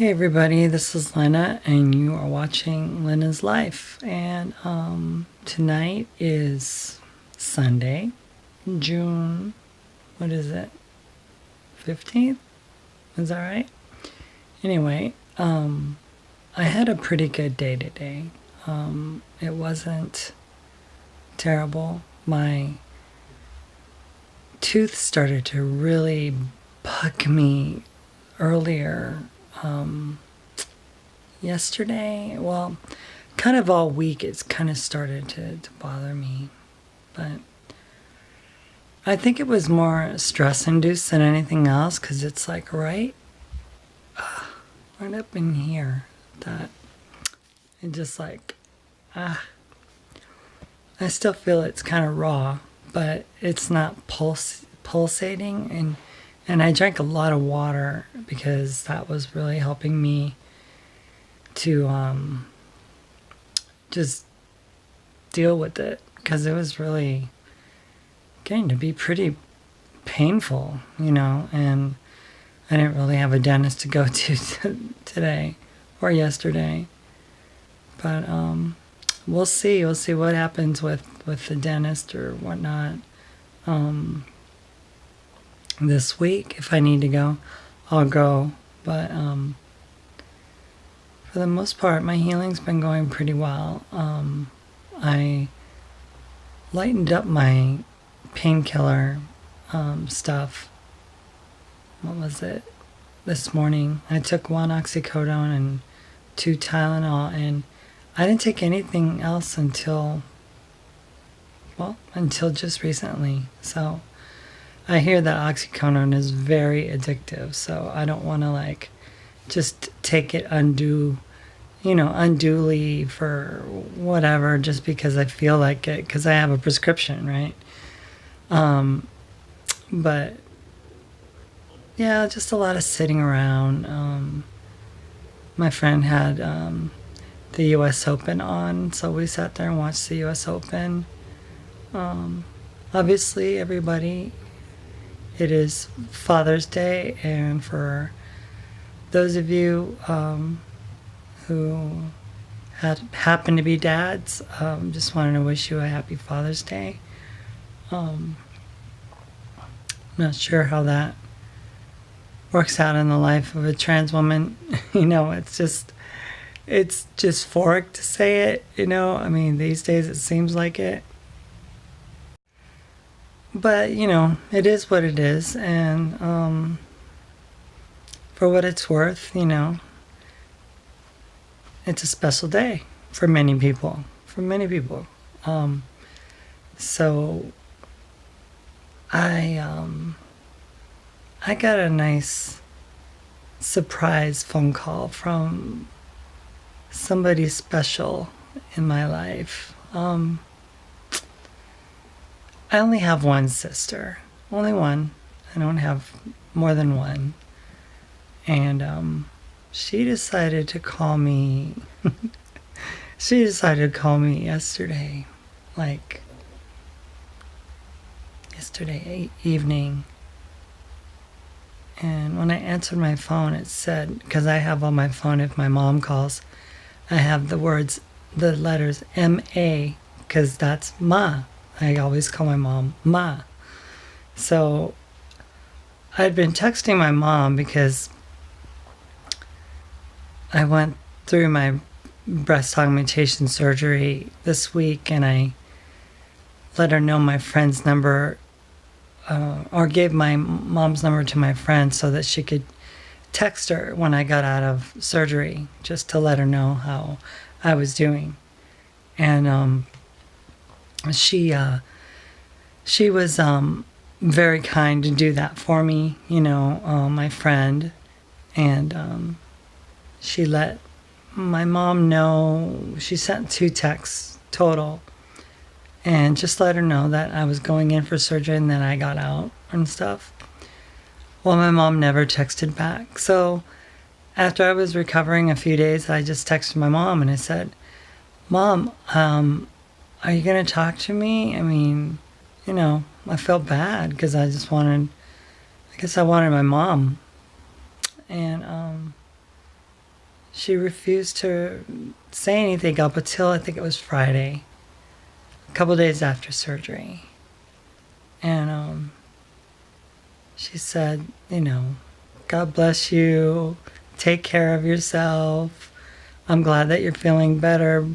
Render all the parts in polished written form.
Hey everybody, this is Lynna, and you are watching Lynna's Life. And tonight is Sunday, June, what is it, 15th? Is that right? Anyway, I had a pretty good day today. It wasn't terrible. My tooth started to really bug me earlier yesterday. Well, kind of all week it's kind of started to bother me, but I think it was more stress induced than anything else, because it's like right up in here that it just like I still feel it's kind of raw, but it's not pulsating. And I drank a lot of water because that was really helping me to just deal with it, because it was really getting to be pretty painful, and I didn't really have a dentist to go to today or yesterday. But we'll see. We'll see what happens with the dentist or whatnot. This week, if I need to go, I'll go. But for the most part, my healing's been going pretty well. I lightened up my painkiller stuff. What was it? This morning, I took 1 oxycodone and 2 Tylenol, and I didn't take anything else until just recently. So I hear that oxycodone is very addictive, so I don't want to just take it unduly for whatever, just because I feel like it, because I have a prescription, right? But yeah, just a lot of sitting around. My friend had the U.S. Open on, so we sat there and watched the U.S. Open. Obviously, everybody, it is Father's Day, and for those of you who happen to be dads, just wanted to wish you a happy Father's Day. Not sure how that works out in the life of a trans woman. It's just forked to say it, I mean, these days it seems like it. But, it is what it is, and for what it's worth, it's a special day for many people. So I got a nice surprise phone call from somebody special in my life. I only have one sister. Only one. I don't have more than one. And she decided to call me. She decided to call me yesterday. Yesterday evening. And when I answered my phone, it said, because I have on my phone, if my mom calls, I have the letters M-A, because that's Ma. I always call my mom Ma. So I'd been texting my mom because I went through my breast augmentation surgery this week, and I let her know my friend's number, or gave my mom's number to my friend so that she could text her when I got out of surgery, just to let her know how I was doing. And she was very kind to do that for me, my friend. And she let my mom know. She sent 2 texts total, and just let her know that I was going in for surgery and then I got out and stuff. Well, my mom never texted back. So after I was recovering a few days, I just texted my mom and I said, Mom, are you going to talk to me? I mean, I felt bad because I wanted my mom. And she refused to say anything up until I think it was Friday, a couple days after surgery. And she said, God bless you, take care of yourself. I'm glad that you're feeling better.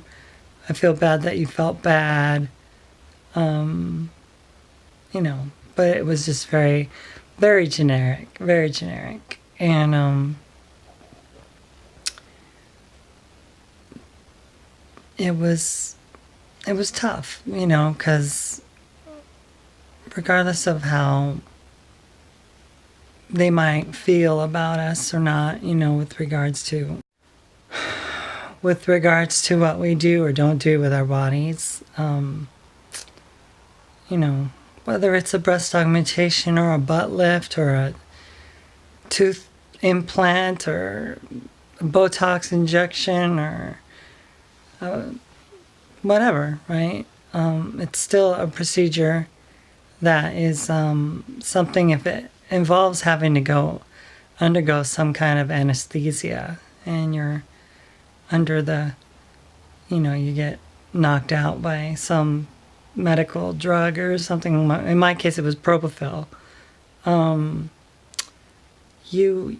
I feel bad that you felt bad. But it was just very, very generic, very generic. And it was tough, because regardless of how they might feel about us or not, with regards to what we do or don't do with our bodies, whether it's a breast augmentation or a butt lift or a tooth implant or a Botox injection or whatever, right? It's still a procedure that is something, if it involves having to undergo some kind of anesthesia and you're under the, you get knocked out by some medical drug or something. In my case, it was propofol. You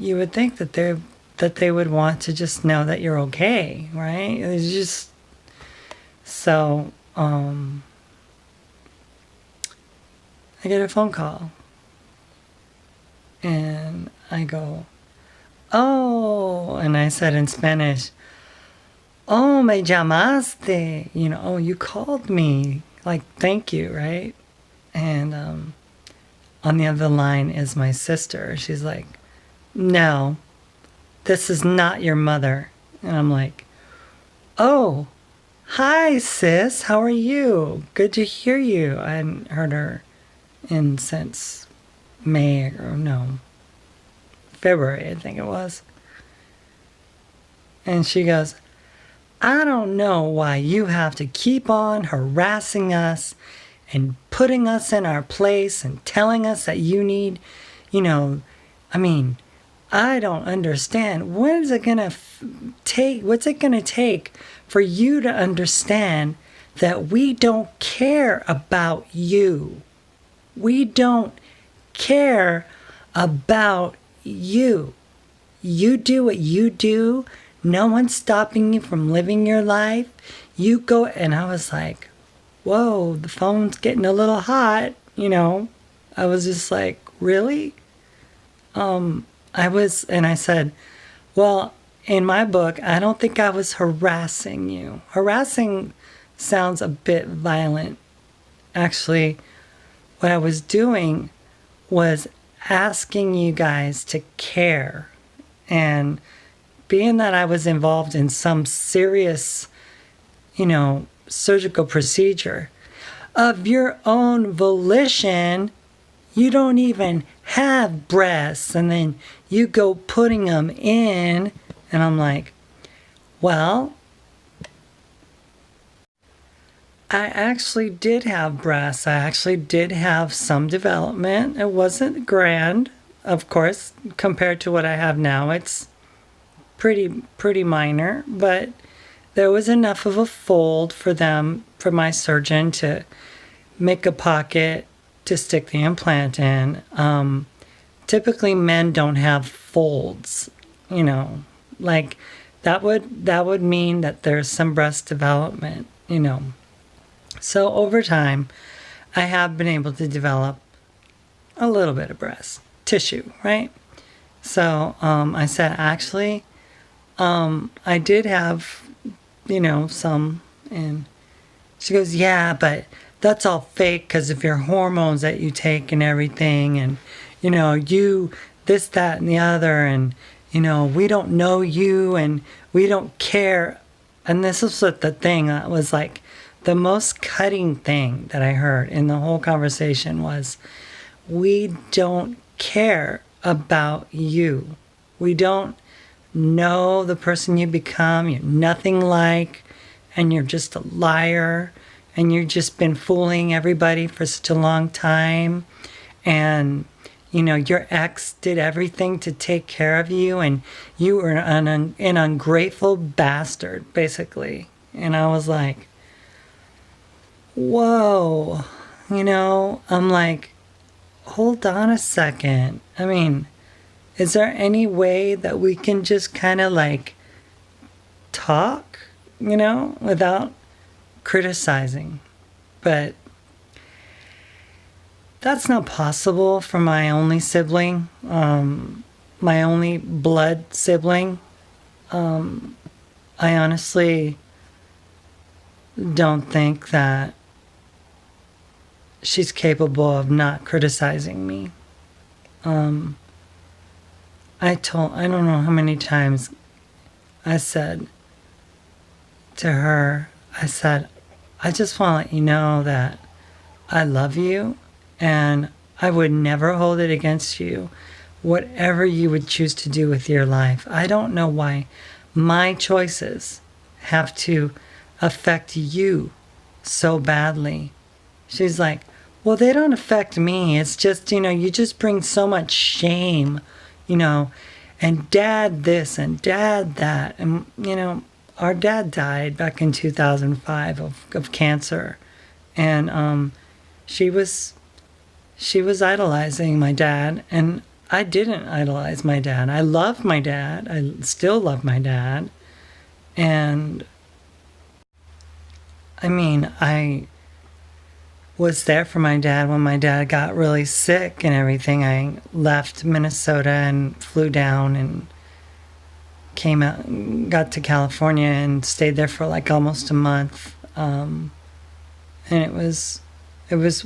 would think that they would want to just know that you're okay, right? It's just so. I get a phone call, and I go, "Oh," and I said in Spanish, "Oh, me llamaste," "Oh, you called me," like, thank you, right? And on the other line is my sister. She's like, "No, this is not your mother." And I'm like, "Oh, hi, sis, how are you? Good to hear you." I hadn't heard her since February, I think it was. And she goes, "I don't know why you have to keep on harassing us and putting us in our place and telling us that you need, I don't understand. What is it going to take? What's it going to take for you to understand that we don't care about you? We don't care about you. You do what you do. No one's stopping you from living your life. You go." And I was like, whoa, the phone's getting a little hot, I was just like, really? And I said, well, in my book, I don't think I was harassing you. Harassing sounds a bit violent. Actually, what I was doing was asking you guys to care. And being that I was involved in some serious, surgical procedure, of your own volition, you don't even have breasts, and then you go putting them in. And I'm like, well, I actually did have breasts. I actually did have some development. It wasn't grand, of course, compared to what I have now. It's pretty minor, but there was enough of a fold for my surgeon to make a pocket to stick the implant in. Typically men don't have folds, like that would mean that there's some breast development, So over time, I have been able to develop a little bit of breast tissue, right? So I said, actually, I did have, some. And she goes, yeah, but that's all fake because of your hormones that you take and everything. And, you, this, that, and the other. And, we don't know you and we don't care. And this is what the thing that was like the most cutting thing that I heard in the whole conversation was, we don't care about you. We don't know the person you become. You're nothing like, and you're just a liar, and you've just been fooling everybody for such a long time. And, your ex did everything to take care of you and you were an ungrateful bastard, basically. And I was like, whoa, I'm like, hold on a second. I mean, is there any way that we can just kind of like talk, without criticizing? But that's not possible for my only sibling, my only blood sibling. I honestly don't think that she's capable of not criticizing me. I don't know how many times I said to her, I said, I just want to let you know that I love you and I would never hold it against you, whatever you would choose to do with your life. I don't know why my choices have to affect you so badly. She's like, well, they don't affect me. It's just, you just bring so much shame, and dad this and dad that. And, our dad died back in 2005 of cancer. And she was idolizing my dad, and I didn't idolize my dad. I loved my dad. I still love my dad. And I mean, I was there for my dad when my dad got really sick and everything. I left Minnesota and flew down and came out, got to California and stayed there for like almost a month. And it was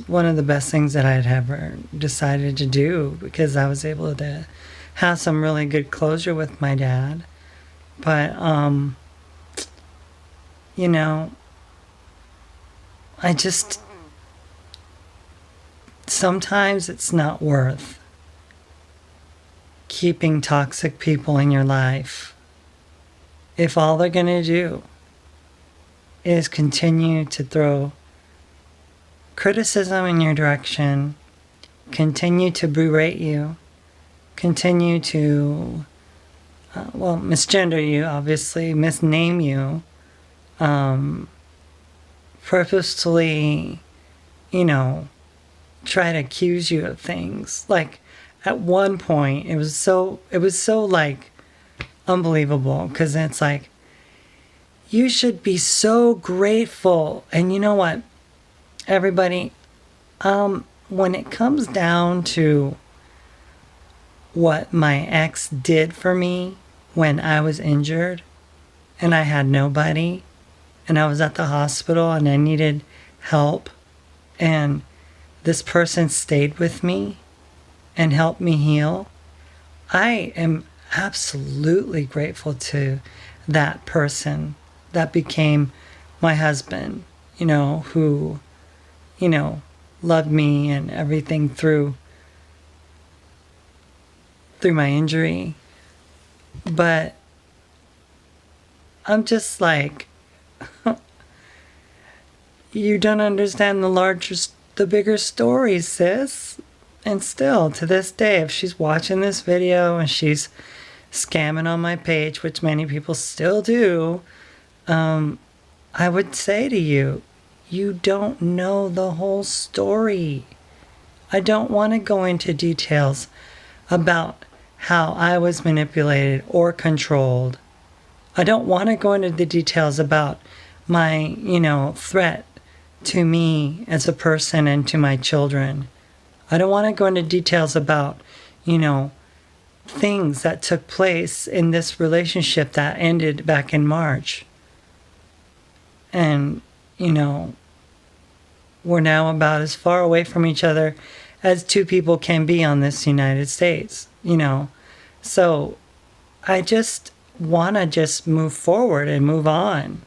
one of the best things that I'd ever decided to do, because I was able to have some really good closure with my dad. But, I just, sometimes it's not worth keeping toxic people in your life if all they're going to do is continue to throw criticism in your direction, continue to berate you, continue to, misgender you, obviously, misname you, purposefully, try to accuse you of things. Like, at one point, it was so like unbelievable, because it's like, you should be so grateful. And you know what, everybody, when it comes down to what my ex did for me when I was injured and I had nobody and I was at the hospital and I needed help, and this person stayed with me and helped me heal, I am absolutely grateful to that person that became my husband, who, loved me and everything through my injury. But I'm just like, you don't understand the bigger story, sis. And still, to this day, if she's watching this video and she's scamming on my page, which many people still do, I would say to you, you don't know the whole story. I don't want to go into details about how I was manipulated or controlled. I don't want to go into the details about my, threat to me as a person and to my children. I don't want to go into details about, things that took place in this relationship that ended back in March. And, we're now about as far away from each other as two people can be on this United States, So I just want to just move forward and move on.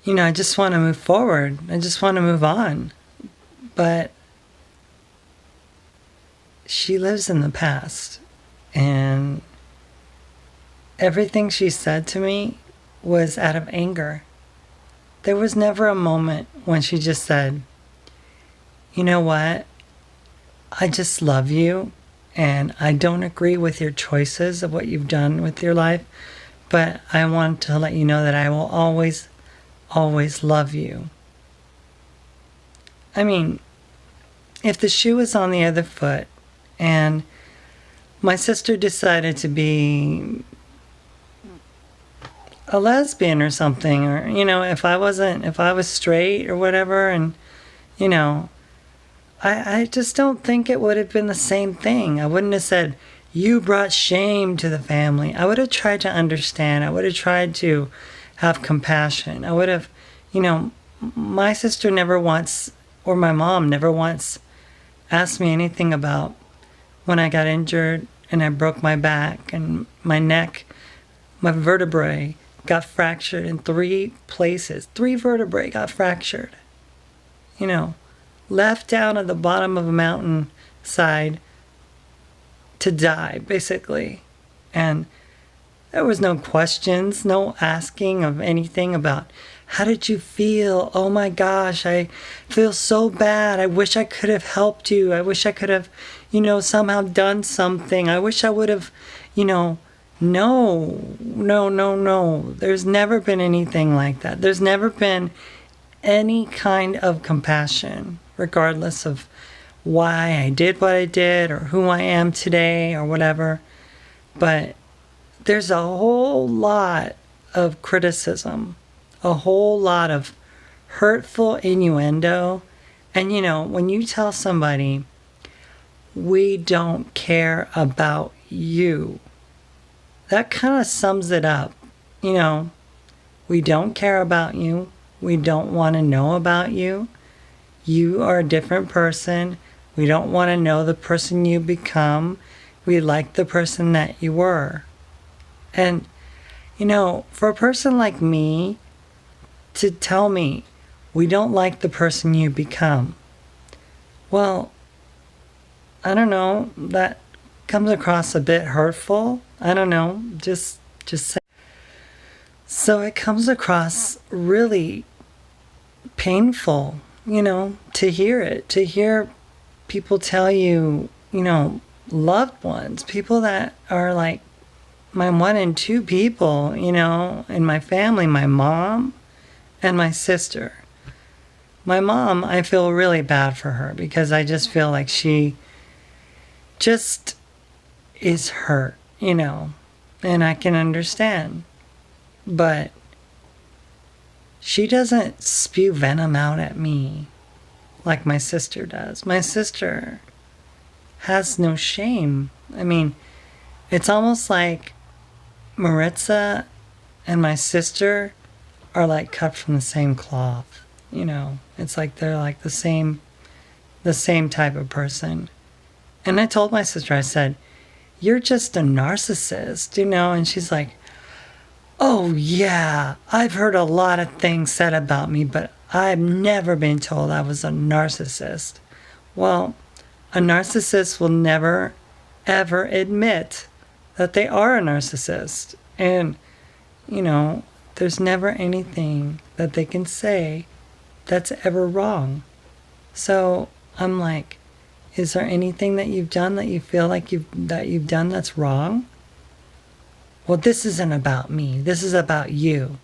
I just want to move forward. I just want to move on. But she lives in the past. And everything she said to me was out of anger. There was never a moment when she just said, you know what? I just love you, and I don't agree with your choices of what you've done with your life, but I want to let you know that I will always, always love you. I mean, if the shoe was on the other foot and my sister decided to be a lesbian or something, or, if I was straight or whatever, and, I just don't think it would have been the same thing. I wouldn't have said, you brought shame to the family. I would have tried to understand. I would have tried to have compassion. I would have, my sister never once, or my mom never once asked me anything about when I got injured and I broke my back and my neck, my vertebrae got fractured in 3 places. 3 vertebrae got fractured. Left down at the bottom of a mountain side to die, basically. And there was no questions, no asking of anything about, how did you feel? Oh my gosh, I feel so bad. I wish I could have helped you. I wish I could have, somehow done something. I wish I would have, no. There's never been anything like that. There's never been any kind of compassion, regardless of why I did what I did or who I am today or whatever. But there's a whole lot of criticism, a whole lot of hurtful innuendo. And when you tell somebody, we don't care about you, that kind of sums it up. We don't care about you. We don't want to know about you. You are a different person. We don't want to know the person you become. We like the person that you were. And, for a person like me to tell me, we don't like the person you become, well, I don't know, that comes across a bit hurtful. I don't know, just say. So it comes across really painful, to hear it, to hear people tell you, loved ones, people that are like my 1 and 2 people, in my family, my mom and my sister. My mom, I feel really bad for her because I just feel like she just is hurt, and I can understand. But she doesn't spew venom out at me like my sister does. My sister has no shame. I mean, it's almost like Maritza and my sister are like cut from the same cloth. It's like they're like the same type of person. And I told my sister, I said, you're just a narcissist, and she's like, oh yeah, I've heard a lot of things said about me, but I've never been told I was a narcissist. Well, a narcissist will never, ever admit that they are a narcissist. And, there's never anything that they can say that's ever wrong. So I'm like, is there anything that you've done that you feel like you've done that's wrong? Well, this isn't about me. This is about you.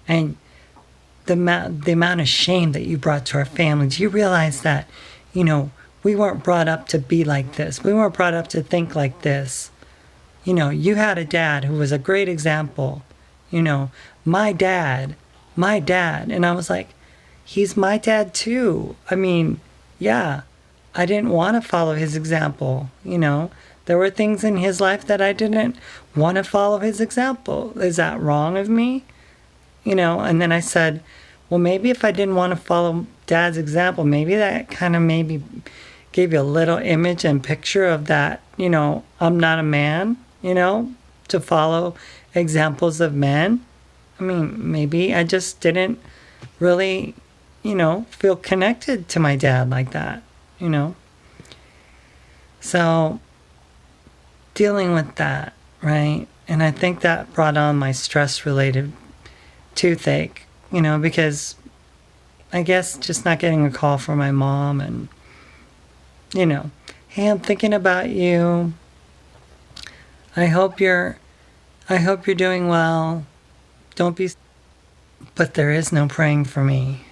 And the amount of shame that you brought to our family. Do you realize that, we weren't brought up to be like this. We weren't brought up to think like this. You had a dad who was a great example. My dad. And I was like, he's my dad too. I mean, yeah, I didn't want to follow his example, There were things in his life that I didn't want to follow his example. Is that wrong of me? And then I said, well, maybe if I didn't want to follow Dad's example, maybe that kind of maybe gave you a little image and picture of that, I'm not a man, to follow examples of men. I mean, maybe I just didn't really, feel connected to my dad like that, So dealing with that, right? And I think that brought on my stress-related toothache, because I guess just not getting a call from my mom and, Hey, I'm thinking about you. I hope you're doing well. Don't be, but there is no praying for me.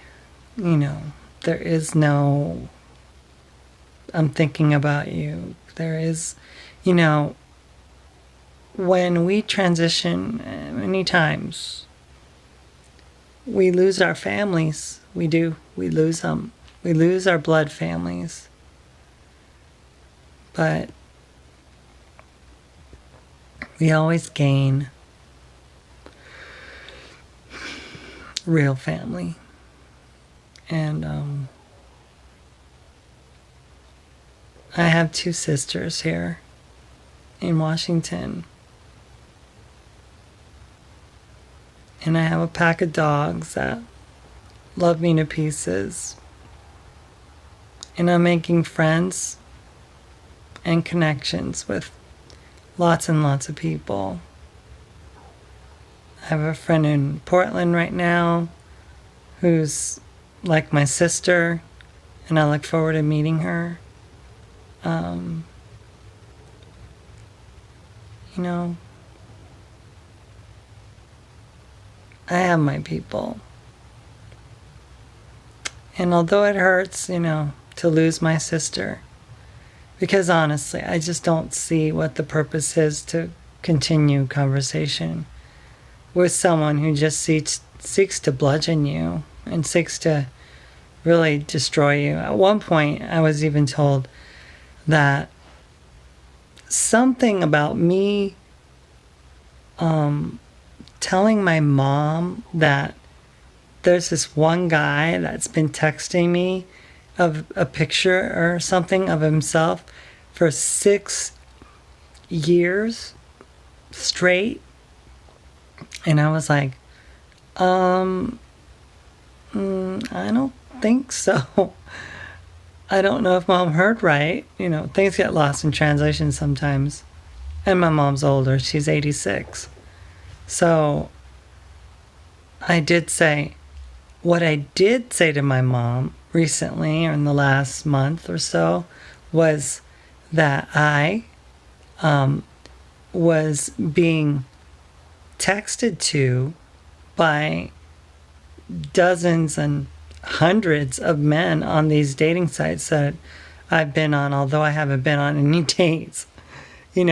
There is no, I'm thinking about you. There is, you know, when we transition, many times, we lose our families. We do. We lose them. We lose our blood families. But we always gain real family. And I have 2 sisters here in Washington. And I have a pack of dogs that love me to pieces. And I'm making friends and connections with lots and lots of people. I have a friend in Portland right now who's like my sister, and I look forward to meeting her. I have my people. And although it hurts, to lose my sister, because honestly, I just don't see what the purpose is to continue conversation with someone who just seeks to bludgeon you and seeks to really destroy you. At one point, I was even told that something about me telling my mom that there's this one guy that's been texting me of a picture or something of himself for 6 years straight. And I was like, I don't think so. I don't know if Mom heard right. Things get lost in translation sometimes. And my mom's older. She's 86. So I did say, what I did say to my mom recently, or in the last month or so, was that I was being texted to by dozens and hundreds of men on these dating sites that I've been on, although I haven't been on any dates. I've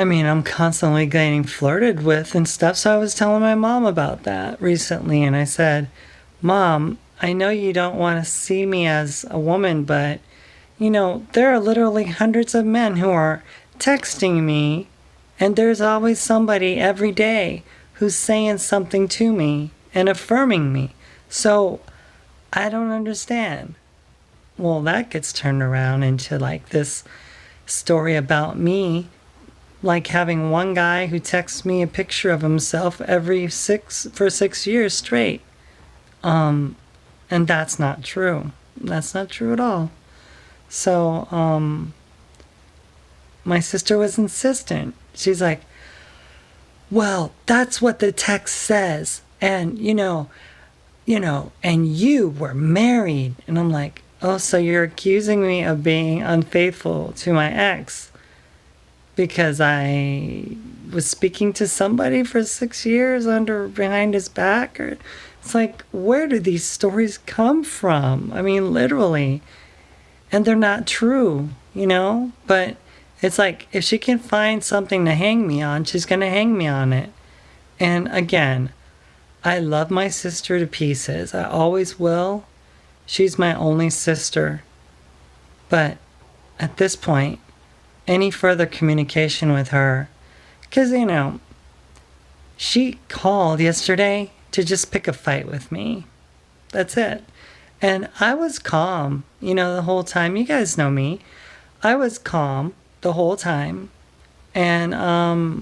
been, I'm constantly getting flirted with and stuff. So I was telling my mom about that recently, and I said, Mom, I know you don't want to see me as a woman, but, there are literally hundreds of men who are texting me, and there's always somebody every day who's saying something to me and affirming me. So I don't understand. Well, that gets turned around into like this story about me, like having one guy who texts me a picture of himself for 6 years straight. And that's not true. That's not true at all. So, my sister was insistent. She's like, well, that's what the text says. And, and you were married. And I'm like, oh, so you're accusing me of being unfaithful to my ex because I was speaking to somebody for 6 years behind his back? Or it's like, where do these stories come from? Literally. And they're not true, but it's like, if she can find something to hang me on, she's going to hang me on it. And again, I love my sister to pieces. I always will. She's my only sister. But at this point, any further communication with her, because, she called yesterday to just pick a fight with me. That's it. And I was calm, the whole time. You guys know me. I was calm the whole time. And I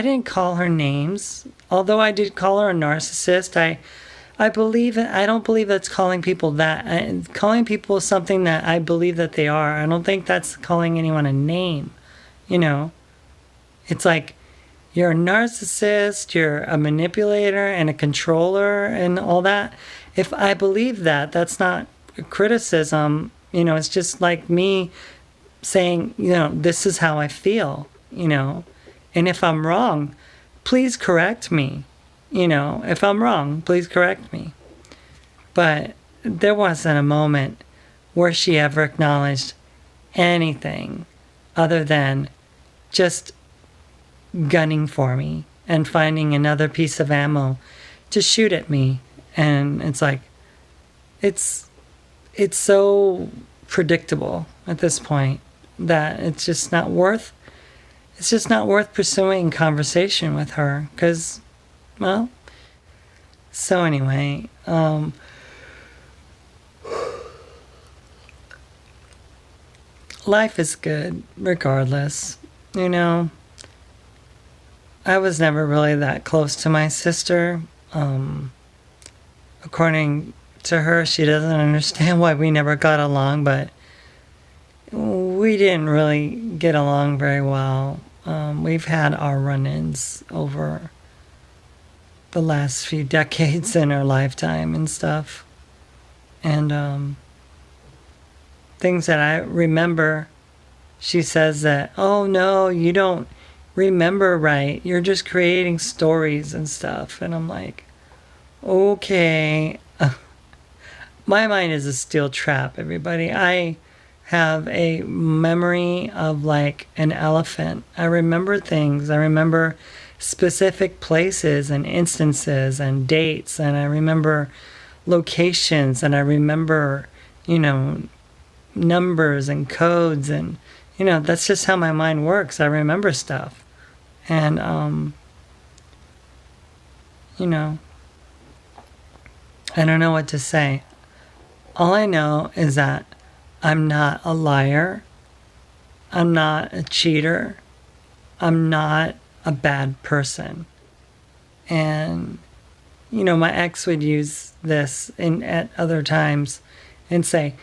didn't call her names. Although I did call her a narcissist, I don't believe that's calling people that. Calling people something that I believe that they are. I don't think that's calling anyone a name, It's like you're a narcissist, you're a manipulator and a controller and all that. If I believe that, that's not a criticism. It's just like me saying, this is how I feel. And if I'm wrong, please correct me. If I'm wrong, please correct me. But there wasn't a moment where she ever acknowledged anything other than just gunning for me and finding another piece of ammo to shoot at me. And it's like, it's so predictable at this point that it's just not worth pursuing conversation with her, because, well, so anyway, life is good regardless. I was never really that close to my sister. According to her, she doesn't understand why we never got along, but we didn't really get along very well. We've had our run-ins over the last few decades in our lifetime and stuff. And things that I remember, she says that, oh no, you don't remember right. You're just creating stories and stuff. And I'm like, okay. My mind is a steel trap, everybody. I have a memory of like an elephant. I remember things. I remember specific places and instances and dates, and I remember locations, and I remember, numbers and codes, and that's just how my mind works. I remember stuff. And I don't know what to say. All I know is that I'm not a liar. I'm not a cheater. I'm not a bad person. And, my ex would use this at other times and say,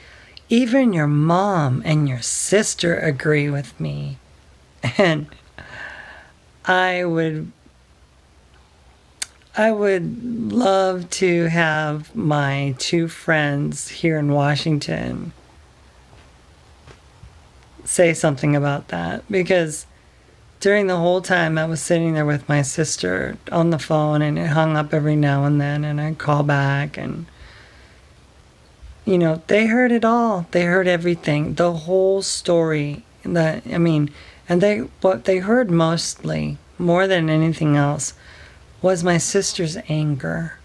even your mom and your sister agree with me. And I would love to have my two friends here in Washington say something about that, because during the whole time I was sitting there with my sister on the phone, and it hung up every now and then, and I'd call back, and they heard it all. They heard everything, the whole story. What they heard mostly, more than anything else, was my sister's anger.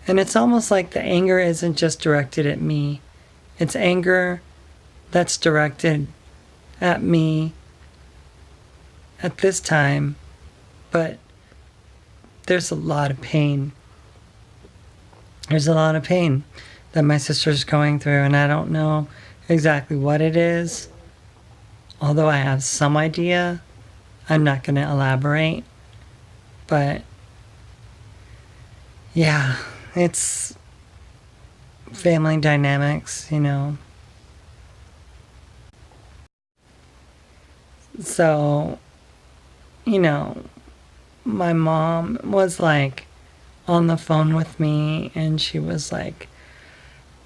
And it's almost like the anger isn't just directed at me. It's anger that's directed at me at this time, but there's a lot of pain. There's a lot of pain that my sister's going through, and I don't know exactly what it is. Although I have some idea, I'm not going to elaborate. But yeah, it's family dynamics, So, my mom was like on the phone with me, and she was like,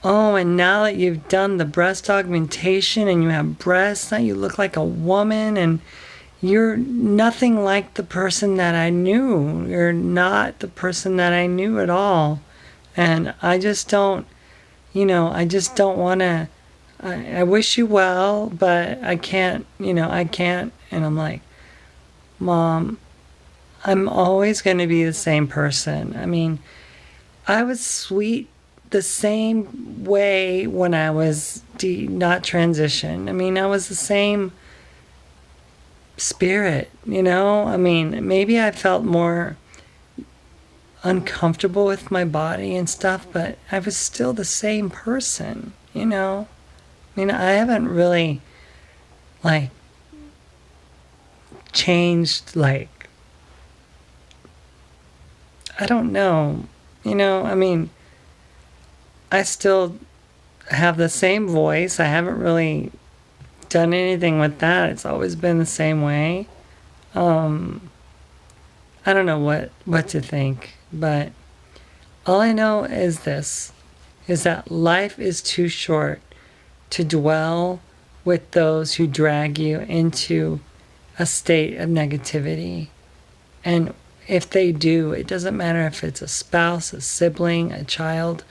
oh, and now that you've done the breast augmentation and you have breasts, now you look like a woman, and you're nothing like the person that I knew. You're not the person that I knew at all. And I just don't want to, I wish you well, but I can't. And I'm like, Mom, I'm always going to be the same person. I was sweet the same way when I was not transitioned. I was the same spirit, maybe I felt more uncomfortable with my body and stuff, but I was still the same person, I haven't really changed, I don't know, I still have the same voice. I haven't really done anything with that. It's always been the same way. I don't know what to think, but all I know is this, is that life is too short to dwell with those who drag you into a state of negativity. And if they do, it doesn't matter if it's a spouse, a sibling, a child,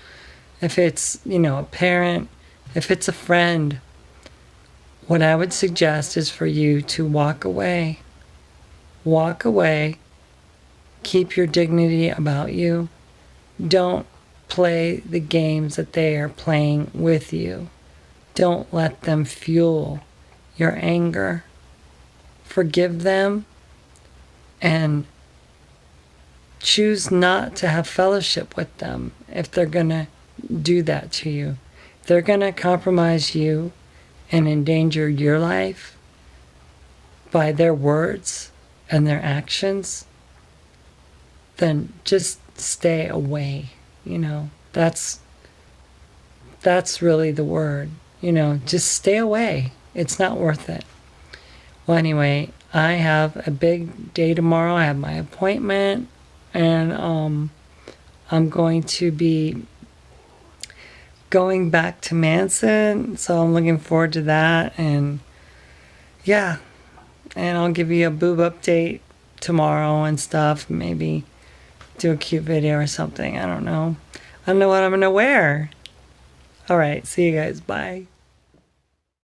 if it's, a parent, if it's a friend. What I would suggest is for you to walk away. Walk away. Keep your dignity about you. Don't play the games that they are playing with you. Don't let them fuel your anger. Forgive them and choose not to have fellowship with them if they're going to do that to you. If they're going to compromise you and endanger your life by their words and their actions, then just stay away. That's really the word. Just stay away. It's not worth it. Well, anyway, I have a big day tomorrow. I have my appointment, and I'm going to be going back to Manson, so I'm looking forward to that. And yeah, and I'll give you a boob update tomorrow and stuff. Maybe do a cute video or something. I don't know what I'm gonna wear. All right, see you guys. Bye.